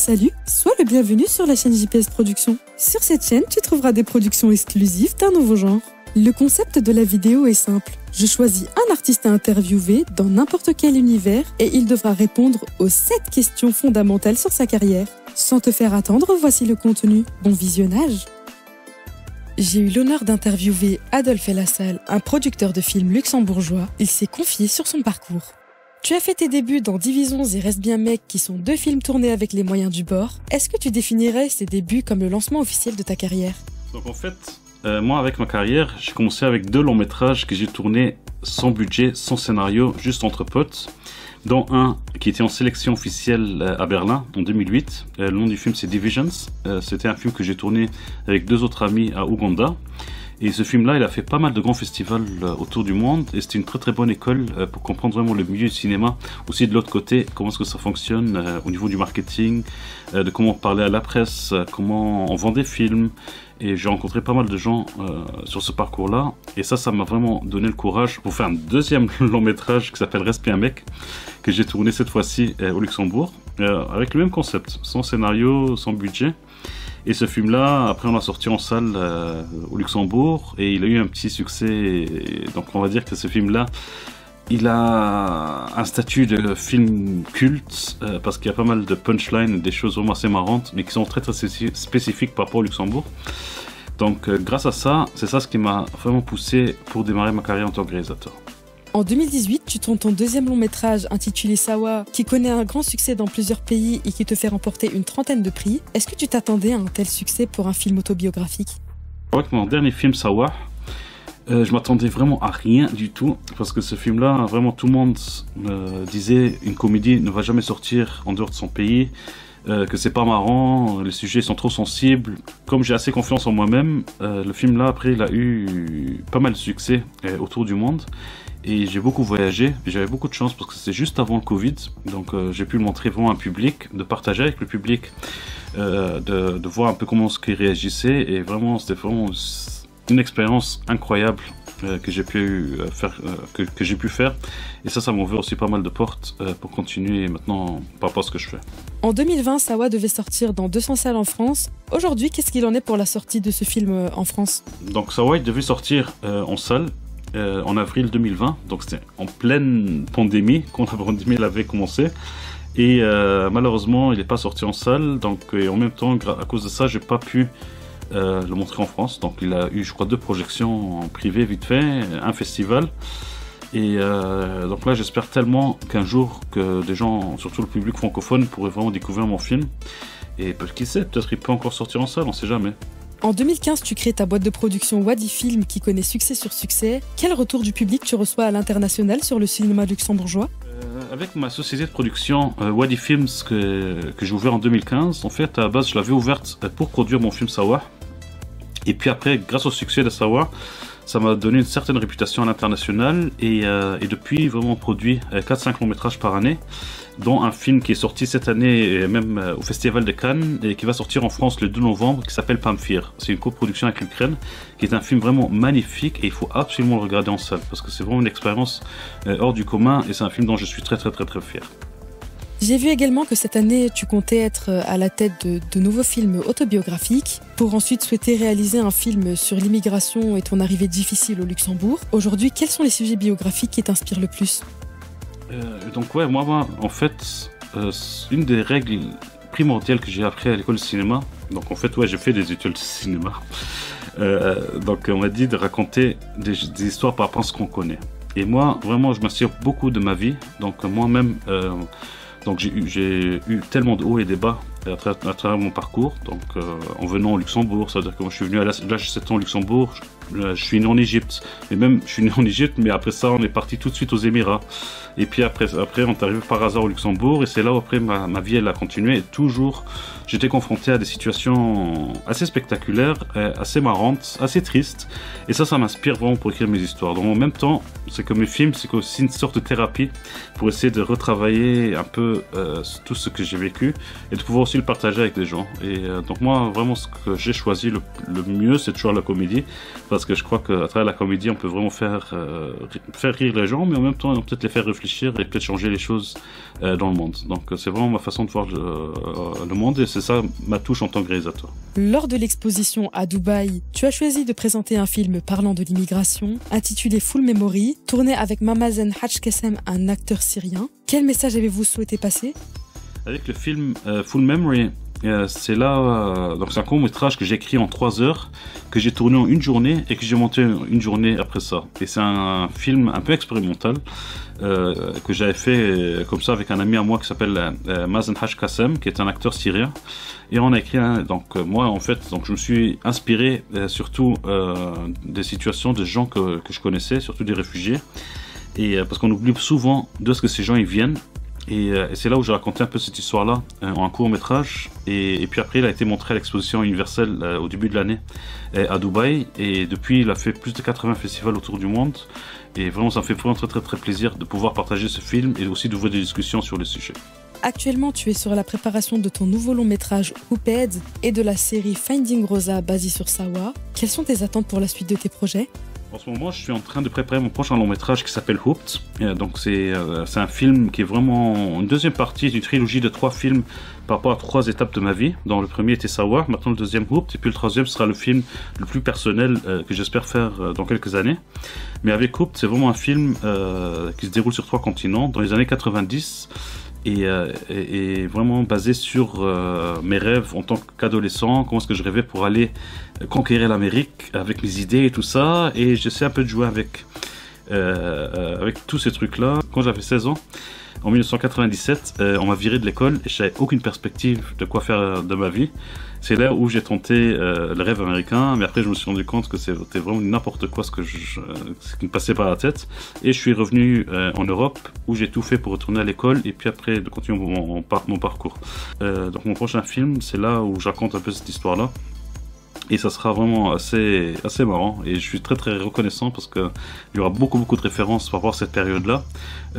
Salut, sois le bienvenu sur la chaîne JPS Productions. Sur cette chaîne, tu trouveras des productions exclusives d'un nouveau genre. Le concept de la vidéo est simple. Je choisis un artiste à interviewer dans n'importe quel univers et il devra répondre aux 7 questions fondamentales sur sa carrière. Sans te faire attendre, voici le contenu. Bon visionnage! J'ai eu l'honneur d'interviewer Adolphe Lassalle, un producteur de films luxembourgeois. Il s'est confié sur son parcours. Tu as fait tes débuts dans Divisons et Reste bien mec, qui sont 2 films tournés avec les moyens du bord. Est-ce que tu définirais ces débuts comme le lancement officiel de ta carrière? Donc en fait, moi avec ma carrière, j'ai commencé avec 2 longs métrages que j'ai tournés sans budget, sans scénario, juste entre potes, dont un qui était en sélection officielle à Berlin en 2008. Le nom du film c'est Divisions. C'était un film que j'ai tourné avec 2 autres amis à Ouganda. Et ce film-là, il a fait pas mal de grands festivals autour du monde et c'était une très très bonne école pour comprendre vraiment le milieu du cinéma. Aussi de l'autre côté, comment est-ce que ça fonctionne au niveau du marketing, de comment parler à la presse, comment on vend des films. Et j'ai rencontré pas mal de gens sur ce parcours-là. Et ça m'a vraiment donné le courage pour faire un deuxième long métrage qui s'appelle Reste bien mec, que j'ai tourné cette fois-ci au Luxembourg, avec le même concept, sans scénario, sans budget. Et ce film-là, après on l'a sorti en salle au Luxembourg et il a eu un petit succès. Et donc on va dire que ce film-là, il a un statut de film culte parce qu'il y a pas mal de punchlines, des choses vraiment assez marrantes, mais qui sont très très spécifiques par rapport au Luxembourg. Donc grâce à ça, c'est ça ce qui m'a vraiment poussé pour démarrer ma carrière en tant que réalisateur. En 2018, tu tournes ton 2e long métrage intitulé Sawa, qui connaît un grand succès dans plusieurs pays et qui te fait remporter une 30aine de prix. Est-ce que tu t'attendais à un tel succès pour un film autobiographique? Avec mon dernier film Sawa, je m'attendais vraiment à rien du tout, parce que ce film-là, vraiment tout le monde disait une comédie ne va jamais sortir en dehors de son pays, que c'est pas marrant, les sujets sont trop sensibles. Comme j'ai assez confiance en moi-même, le film-là, après, il a eu pas mal de succès autour du monde. Et j'ai beaucoup voyagé, j'avais beaucoup de chance parce que c'était juste avant le Covid, donc j'ai pu le montrer vraiment à un public, de partager avec le public, de voir un peu comment ce qu'il réagissait, et vraiment c'était vraiment une expérience incroyable que j'ai pu faire, que j'ai pu faire, et ça m'a ouvert aussi pas mal de portes pour continuer maintenant par rapport à ce que je fais. En 2020, Sawa devait sortir dans 200 salles en France. Aujourd'hui, qu'est-ce qu'il en est pour la sortie de ce film en France? Donc Sawa il devait sortir en salle en avril 2020, donc c'était en pleine pandémie, quand la pandémie avait commencé, et malheureusement il n'est pas sorti en salle, donc et en même temps à cause de ça j'ai pas pu le montrer en France. Donc il a eu je crois 2 projections en privé vite fait, un festival, et donc là j'espère tellement qu'un jour que des gens, surtout le public francophone, pourraient vraiment découvrir mon film, et qui sait, peut-être il peut encore sortir en salle, on sait jamais. En 2015, tu crées ta boîte de production Wadi Film qui connaît succès sur succès. Quel retour du public tu reçois à l'international sur le cinéma luxembourgeois? Avec ma société de production Wadi Films que j'ai ouvert en 2015, en fait à la base je l'avais ouverte pour produire mon film Sawa. Et puis après, grâce au succès de Sawa, ça m'a donné une certaine réputation à l'international, et depuis vraiment on produit 4-5 longs métrages par année, dont un film qui est sorti cette année et même au Festival de Cannes et qui va sortir en France le 2 novembre qui s'appelle Pamphir. C'est une coproduction avec l'Ukraine qui est un film vraiment magnifique et il faut absolument le regarder en salle parce que c'est vraiment une expérience hors du commun et c'est un film dont je suis très fier. J'ai vu également que cette année, tu comptais être à la tête de nouveaux films autobiographiques pour ensuite souhaiter réaliser un film sur l'immigration et ton arrivée difficile au Luxembourg. Aujourd'hui, quels sont les sujets biographiques qui t'inspirent le plus? Donc ouais, moi en fait, une des règles primordiales que j'ai appris à l'école de cinéma, donc en fait ouais j'ai fait des études de cinéma, donc on m'a dit de raconter des histoires par rapport à ce qu'on connaît. Et moi vraiment je m'inspire beaucoup de ma vie, donc moi-même donc j'ai eu tellement de hauts et de bas à travers mon parcours, donc en venant au Luxembourg, c'est-à-dire que moi je suis venu à l'âge de 7 ans au Luxembourg, je suis né en Égypte, et même je suis né en Égypte, mais après ça on est parti tout de suite aux Émirats, et puis après on est arrivé par hasard au Luxembourg, et c'est là où après ma vie elle a continué, et toujours j'étais confronté à des situations assez spectaculaires, assez marrantes, assez tristes, et ça m'inspire vraiment pour écrire mes histoires. Donc en même temps, c'est que mes films, c'est aussi une sorte de thérapie pour essayer de retravailler un peu tout ce que j'ai vécu, et de pouvoir aussi le partager avec des gens. Et donc moi, vraiment, ce que j'ai choisi le mieux, c'est toujours la comédie, parce parce que je crois qu'à travers la comédie, on peut vraiment faire rire les gens, mais en même temps, peut-être les faire réfléchir et peut-être changer les choses dans le monde. Donc c'est vraiment ma façon de voir le monde et c'est ça ma touche en tant que réalisateur. Lors de l'exposition à Dubaï, tu as choisi de présenter un film parlant de l'immigration, intitulé Full Memory, tourné avec Mamazen Hajkasem, un acteur syrien. Quel message avez-vous souhaité passer? Avec le film Full Memory, c'est là, donc c'est un court-métrage que j'ai écrit en 3 heures, que j'ai tourné en une journée et que j'ai monté une journée après ça. Et c'est un film un peu expérimental que j'avais fait comme ça avec un ami à moi qui s'appelle Mazen Hajkasem, qui est un acteur syrien. Et on a écrit moi en fait, donc je me suis inspiré surtout des situations de gens que je connaissais, surtout des réfugiés. Et parce qu'on oublie souvent d'où est-ce que ces gens ils viennent. Et c'est là où j'ai raconté un peu cette histoire-là en un court-métrage. Et puis après, il a été montré à l'exposition universelle au début de l'année à Dubaï. Et depuis, il a fait plus de 80 festivals autour du monde. Et vraiment, ça me fait vraiment très très très plaisir de pouvoir partager ce film et aussi d'ouvrir des discussions sur le sujet. Actuellement, tu es sur la préparation de ton nouveau long-métrage Hooped et de la série Finding Rosa basée sur Sawa. Quelles sont tes attentes pour la suite de tes projets ? En ce moment, je suis en train de préparer mon prochain long-métrage qui s'appelle Hooped. Donc c'est un film qui est vraiment une deuxième partie d'une trilogie de 3 films par rapport à 3 étapes de ma vie. Donc le premier était Sawa, maintenant le deuxième Hooped, et puis le troisième sera le film le plus personnel que j'espère faire dans quelques années. Mais avec Hooped, c'est vraiment un film qui se déroule sur 3 continents dans les années 90. Et vraiment basé sur mes rêves en tant qu'adolescent, comment est-ce que je rêvais pour aller conquérir l'Amérique avec mes idées et tout ça, et j'essaie un peu de jouer avec tous ces trucs-là. Quand j'avais 16 ans, en 1997, on m'a viré de l'école et je n'avais aucune perspective de quoi faire de ma vie. C'est là où j'ai tenté le rêve américain, mais après je me suis rendu compte que c'était vraiment n'importe quoi ce qui me passait par la tête. Et je suis revenu en Europe où j'ai tout fait pour retourner à l'école et puis après de continuer mon parcours. Donc mon prochain film, c'est là où je raconte un peu cette histoire-là. Et ça sera vraiment assez marrant. Et je suis très très reconnaissant parce qu'il y aura beaucoup de références par rapport à cette période-là.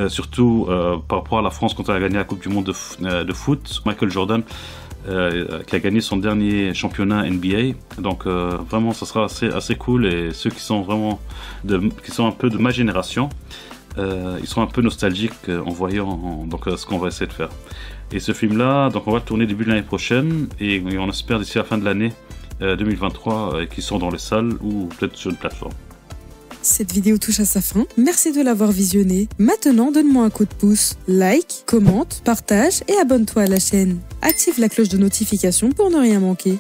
Surtout par rapport à la France quand elle a gagné la Coupe du Monde de foot. Michael Jordan qui a gagné son dernier championnat NBA. Donc vraiment ça sera assez cool. Et ceux qui sont vraiment qui sont un peu de ma génération, ils sont un peu nostalgiques en voyant ce qu'on va essayer de faire. Et ce film-là, donc on va le tourner début de l'année prochaine. Et on espère d'ici la fin de l'année 2023 qui sont dans les salles ou peut-être sur une plateforme. Cette vidéo touche à sa fin. Merci de l'avoir visionnée. Maintenant, donne-moi un coup de pouce. Like, commente, partage et abonne-toi à la chaîne. Active la cloche de notification pour ne rien manquer.